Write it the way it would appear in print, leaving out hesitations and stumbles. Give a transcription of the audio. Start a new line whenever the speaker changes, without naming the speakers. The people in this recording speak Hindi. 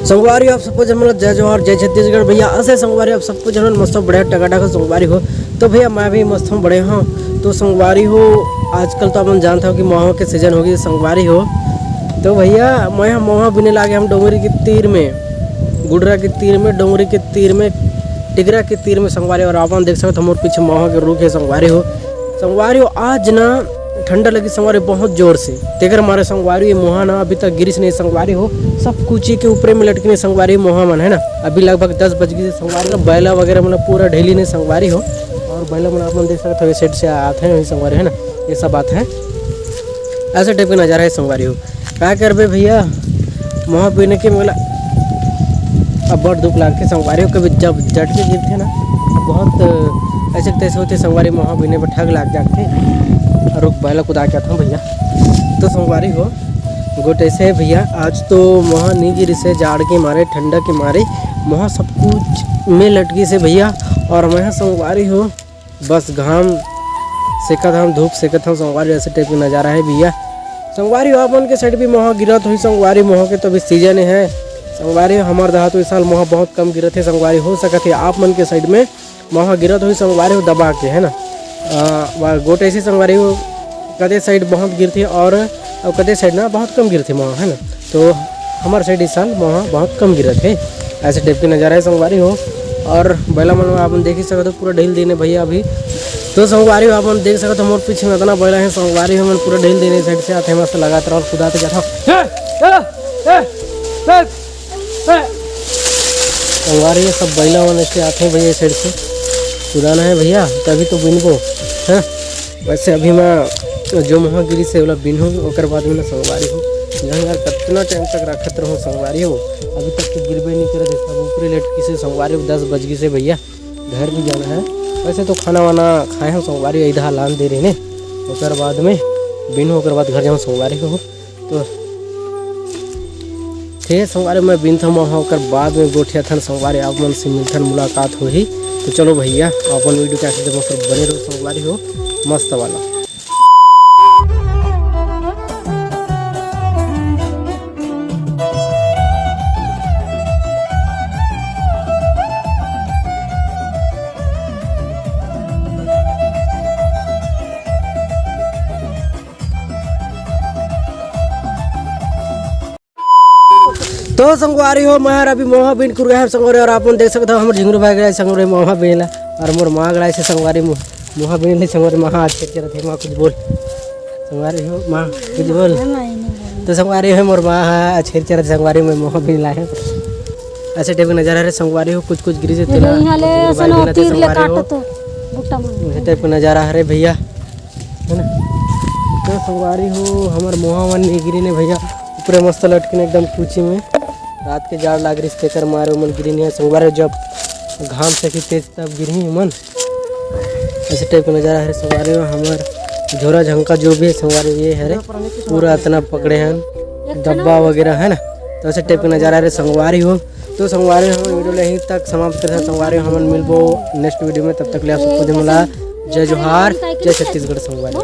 संगवारी आप सबको जमल जय जोहार जय छत्तीसगढ़ भैया। ऐसे संगवारी आप सबको जमल मस्त बढ़िया टकाटक संगवारी हो। तो भैया मैं भी मस्त हूँ बड़े हाँ। तो संगवारी हो आजकल तो अपन जानते हो कि मोहा के सीजन होगी संगवारी हो। तो भैया मैं मोहा बिने लागे हम डोंगरी के तीर में, गुडरा के तीर में, डोंगरी के तीर में, टिगरा के तीर में संगवारी। और अपन देख सकते हमारे पीछे मोहा के रूख है संगवारी हो। संगवारी हो आज ना ठंडा लगी संगवारी बहुत जोर से। तेकर मारे संगवारी ये मोहा ना अभी तक गिरिश नहीं संगवारी हो। सब कुची के ऊपर में लटकने संगवारी मोहा मन है ना। अभी लगभग 10 बज गई संगवारी का बैला वगैरह मतलब पूरा ढेली नहीं संगवारी हो। और बैला मन आप देख सकते हो सेट से आते हैं वही संगवारी है ना। ये सब बात है, ऐसे टाइप का नज़ारा है संगवारी हो। क्या कर बे भैया मोहा पीने के मतलब अब बहुत दुख लगती संगवारी हो। कभी जब झटके गिरते ना बहुत ऐसे तैसे होते संगवारी मोहा पीने पर ठग लग जाते। रुक बैला कुदा के आता हूँ भैया। तो संगवारी हो गोट ऐसे है भैया। आज तो मोहा नहीं गिरी से जाड़ के मारे ठंडा के मारे मोहा सब कुछ में लटकी से भैया। और मैं संगवारी हो बस घाम सेकत हम धूप सेकत हम संगवारी ऐसे टाइप का नज़ारा है भैया। संगवारी हो अपन के साइड भी मोहा गिरत हुई संगवारी। मोहा के तो अभी सीजन है संगवारी। हमारे दहा तो इस साल मोहा बहुत कम गिरत है संगवारी। हो सकत है आप मन के साइड में मोहा गिरत हुई संगवारी हो दबा के है ना। गोट ऐसी संगवारी हो कदे साइड बहुत गिरती और कदे साइड ना बहुत कम गिरती मोहा है ना। तो हमारे साइड इस साल मोहा बहुत कम गिरत है। ऐसे टाइप के नज़ारा है संगवारी हो। और बैला मन आप देख ही सकते हो पूरा ढील देने भैया अभी। तो संगवारी हो आप देख सकते हो मोटे पीछे में इतना बैला है संगवारी हो। पूरा ढील देने साइड से आते हैं मस्त लगातार और खुदाते जाता हूँ संगवारी सब बैला मन ऐसे आते हैं भैया इस साइड से खुदाना है भैया तभी तो बिनको है। वैसे अभी मैं जो मोहागिरी से वाला बिन हूँ और बाद में संगवारी हो यहाँ यार कितना टाइम तक रखत रहूँ संगवारी हो। अभी तक तो गिरबे नहीं करे सब ऊपरी लटकी से संगवारी हो। 10 बज गई से भैया घर भी जाना है। वैसे तो खाना वाना खाए हम संगवारी इधर लान दे रहे ने और बाद में बिन हो बाद घर जाऊँ संगवारी हो। तो ठीक संगवारी मैं बिन था वहाँ होकर बाद में गोठिया थन संगवारी आप मन से मिलथन मुलाकात हो ही। तो चलो भैया अपन वीडियो के आखिर मस्त बने रहो संगवारी हो मस्त वाला। तो संगवारी हो मैं अभी मोहा बिन कर गए संगवारी। और आप देख सकते हो हमारे झिंगुर भाई गए संगवारी मोहा बिनला और मोर माँ गए से संगवारी मोहा बिन संगवारी महा अच्छे थे माँ कुछ बोल संगवारी हो माँ कुछ बोल। तो संगवारी है मोर माँ अच्छे चरत संगवारी में मोहा बिन लाए हैं। ऐसे टाइप का नज़ारा है संगवारी हो। कुछ कुछ गिरी से टाइप का नज़ारा है भैया है ना। तो संगवारी हो हमारे मोहा मन नहीं गिरी ने भैया पूरे मस्त लटके एकदम कुची में। रात के जाड़ लाग रही तेकर मारे मन गिरी नहीं है संगवारी। जब घाम से तेज तब गिरी मन ऐसे टाइप का नज़ारा है संगवारी में। हमारे झोरा झंका जो भी है संगवारी ये है पूरा इतना पकड़े हैं डब्बा वगैरह है ना। तो ऐसे टाइप का नज़ारा है संगवारी हो। तो संगवारी हम वीडियो यहीं तक समाप्त करते हैं संगवारी। हम मिलबो नेक्स्ट वीडियो में तब तक ले आप सबको जय जोहार जय छत्तीसगढ़ संगवारी।